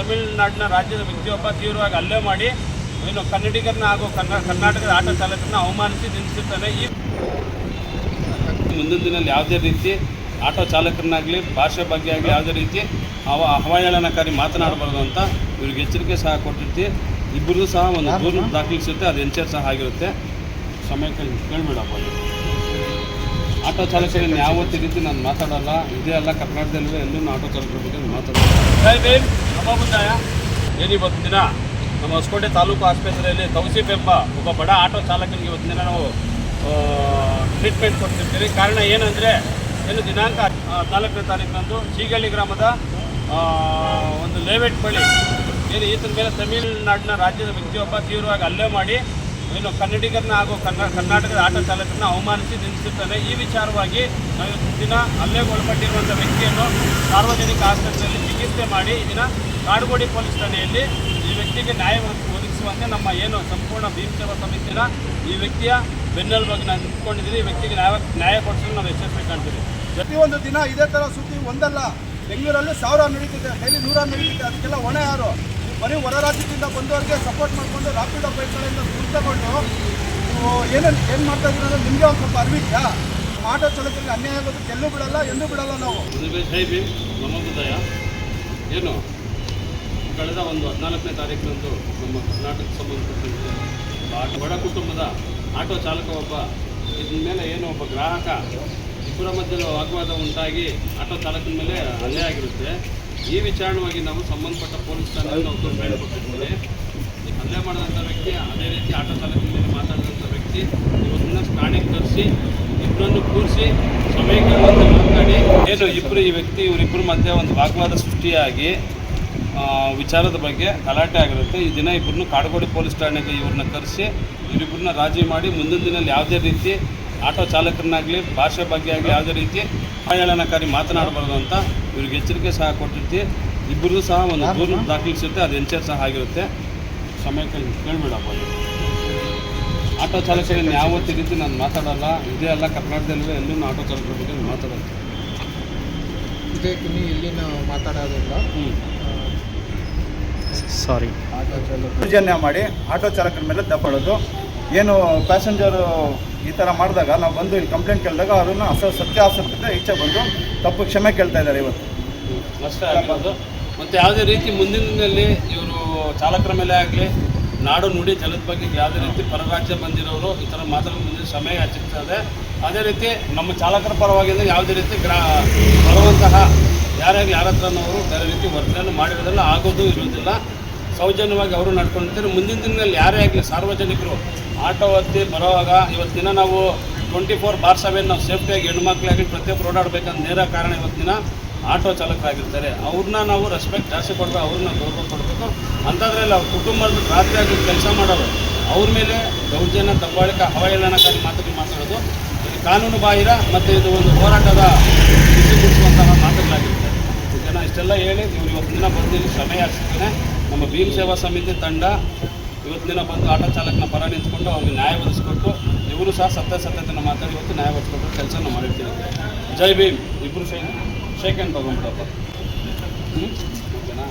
ತಮಿಳುನಾಡಿನ ರಾಜ್ಯದ ವ್ಯಕ್ತಿಯೊಬ್ಬ ತೀವ್ರವಾಗಿ ಹಲ್ಲೆ ಮಾಡಿ ಏನು ಕನ್ನಡಿಗರನ್ನ ಹಾಗೂ ಕರ್ನಾಟಕದ ಆಟೋ ಚಾಲಕರನ್ನ ಅವಮಾನಿಸಿ ನಿಲ್ಲಿಸುತ್ತಾನೆ. ಈ ಮುಂದಿನ ದಿನದಲ್ಲಿ ಯಾವುದೇ ರೀತಿ ಆಟೋ ಚಾಲಕರನ್ನಾಗಲಿ ಭಾಷೆ ಬಗ್ಗೆ ಆಗಲಿ ಯಾವುದೇ ರೀತಿ ಅವಹೇಳನಕಾರಿ ಮಾತನಾಡಬಾರ್ದು ಅಂತ ಇವ್ರಿಗೆ ಎಚ್ಚರಿಕೆ ಸಹ ಕೊಟ್ಟಿರ್ತೀವಿ. ಇಬ್ಬರದು ಸಹ ಒಂದು ದೂರು ದಾಖಲಿಸುತ್ತೆ, ಅದು ಎನ್ಚರ್ ಸಹ ಆಗಿರುತ್ತೆ. ಸಮಯಕ್ಕೆ ಕೇಳಬೇಡಪ್ಪ. ಆಟೋ ಚಾಲಕರನ್ನು ಯಾವತ್ತೂ ರೀತಿ ನಾನು ಮಾತಾಡೋಲ್ಲ, ಇದೇ ಅಲ್ಲ ಕರ್ನಾಟಕದಲ್ಲೂ ಎಲ್ಲೂ ಆಟೋ ಚಾಲಕರ ಬಗ್ಗೆ ಮಾತಾಡೋಲ್ಲ. ಜೈ ಭೀಮ್, ನಮ್ಮ ಮುದ್ದಾಯ. ಏನಿವತ್ತು ದಿನ ನಮ್ಮ ಹೊಸಕೋಟೆ ತಾಲೂಕು ಆಸ್ಪತ್ರೆಯಲ್ಲಿ ತೌಸೀಫ್ ಎಂಬ ಒಬ್ಬ ಬಡ ಆಟೋ ಚಾಲಕನಿಗೆ ಇವತ್ತು ದಿನ ನಾವು ಟ್ರೀಟ್ಮೆಂಟ್ ಕೊಡ್ತಿರ್ತೀವಿ. ಕಾರಣ ಏನಂದರೆ ದಿನಾಂಕ 4ನೇ ತಾರೀಕಿನಂದು ಚೀಗಳ್ಳಿ ಗ್ರಾಮದ ಒಂದು ಲೇಔಟ್ ಬಳಿ ಈತನ ಮೇಲೆ ತಮಿಳುನಾಡಿನ ರಾಜ್ಯದ ವ್ಯಕ್ತಿಯೊಬ್ಬ ತೀವ್ರವಾಗಿ ಹಲ್ಲೆ ಮಾಡಿ ಏನು ಕನ್ನಡಿಗರನ್ನ ಹಾಗೂ ಕರ್ನಾಟಕದ ಆಟೋ ಚಾಲಕರನ್ನ ಅವಮಾನಿಸಿ ನಿಲ್ಲಿಸುತ್ತಾನೆ. ಈ ವಿಚಾರವಾಗಿ ನಾವು ದಿನ ಹಲ್ಲೆಗೊಳಪಟ್ಟಿರುವಂಥ ವ್ಯಕ್ತಿಯನ್ನು ಸಾರ್ವಜನಿಕ ಆಸ್ಪತ್ರೆಯಲ್ಲಿ ಚಿಕಿತ್ಸೆ ಮಾಡಿ ಈ ದಿನ ಕಾಡುಗೋಡಿ ಪೊಲೀಸ್ ಠಾಣೆಯಲ್ಲಿ ಈ ವ್ಯಕ್ತಿಗೆ ನ್ಯಾಯ ಒದಗಿಸುವಂತೆ ನಮ್ಮ ಏನು ಸಂಪೂರ್ಣ ಭೀಮ್ ಸೇವಾ ಸಮಿತಿನ ಈ ವ್ಯಕ್ತಿಯ ಬೆನ್ನೆಲುಬಾಗಿ ನಾವು ನಿಂತ್ಕೊಂಡಿದ್ದೀವಿ. ಈ ವ್ಯಕ್ತಿಗೆ ನ್ಯಾಯ ಕೊಡಿಸಲು ನಾವು ಎಚ್ಚರಿಕೆ ಕಾಣ್ತೀವಿ. ಪ್ರತಿಯೊಂದು ದಿನ ಇದೇ ಥರ ಸುದ್ದಿ ಒಂದಲ್ಲ, ಬೆಂಗಳೂರಲ್ಲಿ 1000 ನಡೀತಿದೆ, ಡೈಲಿ 100 ನಡೀತಿದೆ. ಅದಕ್ಕೆಲ್ಲ ಹೊಣೆ ಯಾರು? ಬರೀ ಹೊರ ರಾಜ್ಯದಿಂದ ಬಂದವರಿಗೆ ಸಪೋರ್ಟ್ ಮಾಡಿಕೊಂಡು ರಾಪಿಡೋ ಬೈಕ್ಗಳಿಂದ ದುಡ್ಡು ತಗೊಂಡು ಏನು ಮಾಡ್ತಾ ಇದ್ದೀರ ಅಂದರೆ ನಿಮಗೆ ಒಂದು ಸ್ವಲ್ಪ ಅರಿವಿದೆಯಾ? ಆಟೋ ಚಾಲಕರಿಗೆ ಅನ್ಯಾಯ ಆಗೋದಕ್ಕೆ ಎಲ್ಲೂ ಬಿಡಲ್ಲ, ಎಂದೂ ಬಿಡಲ್ಲ ನಾವು. ಜೈ ಭೀಮ್, ನಮ್ಮ ಮುದ್ದಾಯ. ಏನು ಕಳೆದ ಒಂದು 14ನೇ ತಾರೀಕಿನಂದು ನಮ್ಮ ಕರ್ನಾಟಕಕ್ಕೆ ಸಂಬಂಧಪಟ್ಟಂತೆ ಬಡ ಕುಟುಂಬದ ಆಟೋ ಚಾಲಕ ಒಬ್ಬ ಇದ್ರ ಮೇಲೆ ಏನು ಒಬ್ಬ ಗ್ರಾಹಕ ಇಬ್ಬರ ಮಧ್ಯೆ ವಾಗ್ವಾದ ಉಂಟಾಗಿ ಆಟೋ ಚಾಲಕನ ಮೇಲೆ ಹಲ್ಲೆ ಆಗಿರುತ್ತೆ. ಈ ವಿಚಾರವಾಗಿ ನಾವು ಸಂಬಂಧಪಟ್ಟ ಪೊಲೀಸ್ ಠಾಣೆಯಲ್ಲಿ ನಾವು ಕಂಪ್ಲೇಂಟ್ ಕೊಟ್ಟಿರ್ತೀವಿ. ಈ ಹಲ್ಲೆ ಮಾಡಿದಂಥ ವ್ಯಕ್ತಿ, ಅದೇ ರೀತಿ ಆಟೋ ಚಾಲಕನ ಮೇಲೆ ಮಾತಾಡಿದಂಥ ವ್ಯಕ್ತಿ ಇವತ್ತಿನ ಠಾಣೆಗೆ ತರಿಸಿ ಇಬ್ಬರನ್ನು ಕೂರಿಸಿ ಸಮಯಕ್ಕೆ ಮಾತನಾಡಿ ಏನು ಇವರಿಬ್ಬರ ಮಧ್ಯೆ ಒಂದು ವಾಗ್ವಾದ ಸೃಷ್ಟಿಯಾಗಿ ವಿಚಾರದ ಬಗ್ಗೆ ಗಲಾಟೆ ಆಗಿರುತ್ತೆ. ಈ ದಿನ ಇಬ್ಬರನ್ನು ಕಾಡುಗೋಡಿ ಪೊಲೀಸ್ ಠಾಣೆಗೆ ಇವ್ರನ್ನ ಕರೆಸಿ ಇವರಿಬ್ಬರನ್ನ ರಾಜಿ ಮಾಡಿ ಮುಂದಿನ ದಿನದಲ್ಲಿ ಯಾವುದೇ ರೀತಿ ಆಟೋ ಚಾಲಕರನ್ನಾಗಲಿ ಭಾಷೆ ಬಗ್ಗೆ ಆಗಲಿ ಯಾವುದೇ ರೀತಿ ಅವಹೇಳನಕಾರಿ ಮಾತನಾಡಬಾರ್ದು ಅಂತ ಇವ್ರಿಗೆ ಎಚ್ಚರಿಕೆ ಸಹ ಕೊಟ್ಟಿರ್ತೀವಿ. ಇಬ್ಬರದು ಸಹ ಒಂದು ದೂರು ದಾಖಲಿಸುತ್ತೆ, ಅದು ಎನ್ಚರ್ ಸಹ ಆಗಿರುತ್ತೆ. ಸಮಯಕ್ಕೆ ಕೇಳಬೇಡಪ್ಪ. ಆಟೋ ಚಾಲಕರನ್ನು ಯಾವತ್ತೂ ರೀತಿ ನಾನು ಮಾತಾಡೋಲ್ಲ, ಇದೇ ಅಲ್ಲ ಕರ್ನಾಟಕದಲ್ಲೂ ಎಲ್ಲೂ ಆಟೋ ಚಾಲಕರ ಬಗ್ಗೆ ಮಾತಾಡೋಲ್ಲ. ಇದಕ್ಕೆ ನೀವು ಇಲ್ಲಿನ ಮಾತಾಡೋದಿಲ್ಲ. ಸಾರಿ. ದೌರ್ಜನ್ಯ ಮಾಡಿ ಆಟೋ ಚಾಲಕರ ಮೇಲೆ ದಬ್ಬಾಡೋದು, ಏನು ಪ್ಯಾಸೆಂಜರು ಈ ಥರ ಮಾಡಿದಾಗ ನಾವು ಬಂದು ಇಲ್ಲಿ ಕಂಪ್ಲೇಂಟ್ ಕೇಳಿದಾಗ ಅವ್ರನ್ನ ಸತ್ಯಾಸತ್ಯತೆ ಈಚೆ ಬಂದು ತಪ್ಪು ಕ್ಷಮೆ ಕೇಳ್ತಾ ಇದ್ದಾರೆ. ಇವತ್ತು ಅಷ್ಟೇ ಆಗಿರೋದು. ಮತ್ತು ಯಾವುದೇ ರೀತಿ ಮುಂದಿನ ದಿನದಲ್ಲಿ ಇವರು ಚಾಲಕರ ಮೇಲೆ ಆಗಲಿ ನಾಡು ನುಡಿ ಜಲದ ಬಗ್ಗೆ ಯಾವುದೇ ರೀತಿ ಪರರಾಜ್ಯ ಬಂದಿರೋರು ಈ ಥರ ಮಾತಾಡೋ ಮುಂದೆ ಸಮಯ ಹಚ್ಚಿರ್ತದೆ. ಅದೇ ರೀತಿ ನಮ್ಮ ಚಾಲಕರ ಪರವಾಗಿಂದ ಯಾವುದೇ ರೀತಿ ಬರುವಂತಹ ಯಾರ ಹತ್ರನವರು ಬೇರೆ ರೀತಿ ವರ್ತನೆ ಮಾಡಿರೋದೆಲ್ಲ ಆಗೋದು ಇರೋದಿಲ್ಲ. ಸೌಜನ್ಯವಾಗಿ ಅವರು ನಡ್ಕೊಂಡಿರ್ತಾರೆ. ಮುಂದಿನ ದಿನದಲ್ಲಿ ಯಾರೇ ಆಗಲಿ ಸಾರ್ವಜನಿಕರು ಆಟೋ ಹತ್ತಿ ಬರೋವಾಗ ಇವತ್ತು ದಿನ ನಾವು 24/7 ನಾವು ಸೇಫ್ಟಿಯಾಗಿ ಹೆಣ್ಮಕ್ಳಾಗಲಿ ಪ್ರತಿಯೊಬ್ಬರು ಓಡಾಡಬೇಕಂತ ನೇರ ಕಾರಣ ಇವತ್ತು ದಿನ ಆಟೋ ಚಾಲಕರಾಗಿರ್ತಾರೆ. ಅವ್ರನ್ನ ನಾವು ರೆಸ್ಪೆಕ್ಟ್ ಜಾಸ್ತಿ ಕೊಡಬೇಕು, ಅವ್ರನ್ನ ಗೌರವ ಕೊಡಬೇಕು. ಅಂಥದ್ರಲ್ಲಿ ಅವ್ರ ಕುಟುಂಬದ ರಾತ್ರಿ ಆಗಿ ಕೆಲಸ ಮಾಡೋರು ಅವ್ರ ಮೇಲೆ ದೌರ್ಜನ್ಯ ದಬ್ಬಾಳಿಕೆ ಅವಹೇಳನಕಾರಿ ಮಾತಾಡೋದು ಇದು ಕಾನೂನು ಬಾಹಿರ ಮತ್ತು ಇದು ಒಂದು ಹೋರಾಟದ ಬಿಸಿಗುಡಿಸುವಂತಹ ಮಾತುಗಳಾಗಿರುತ್ತೆ. ಜನ ಇಷ್ಟೆಲ್ಲ ಹೇಳಿ ಇವ್ರು ಇವತ್ತು ದಿನ ಬಂದು ಇಲ್ಲಿ ಕ್ಷಮೆ ಯಾಚಿಸ್ತೇನೆ. ನಮ್ಮ ಭೀಮ್ ಸೇವಾ ಸಮಿತಿ ತಂಡ ಇವತ್ತು ದಿನ ಬಂದು ಆಟೋ ಚಾಲಕನ ಪರ ನಿಂತ್ಕೊಂಡು ಅವ್ರಿಗೆ ನ್ಯಾಯ ಒದಗಿಸ್ಕೊಟ್ಟು ಇವರು ಸಹ ಸತ್ಯತೆಯನ್ನು ಮಾತಾಡಿ ಇವತ್ತು ನ್ಯಾಯ ಒದಗಿಸ್ಕೊಟ್ಟು ಕೆಲಸ ನಾವು ಮಾಡಿರ್ತೀವಿ. ಜೈ ಭೀಮ್. ಇಬ್ಬರು ಶೇಕ್ ಹ್ಯಾಂಡ್ ತೊಗೊಂಡ್ಬಿಡಪ್ಪ. ಓಕೆನಾ?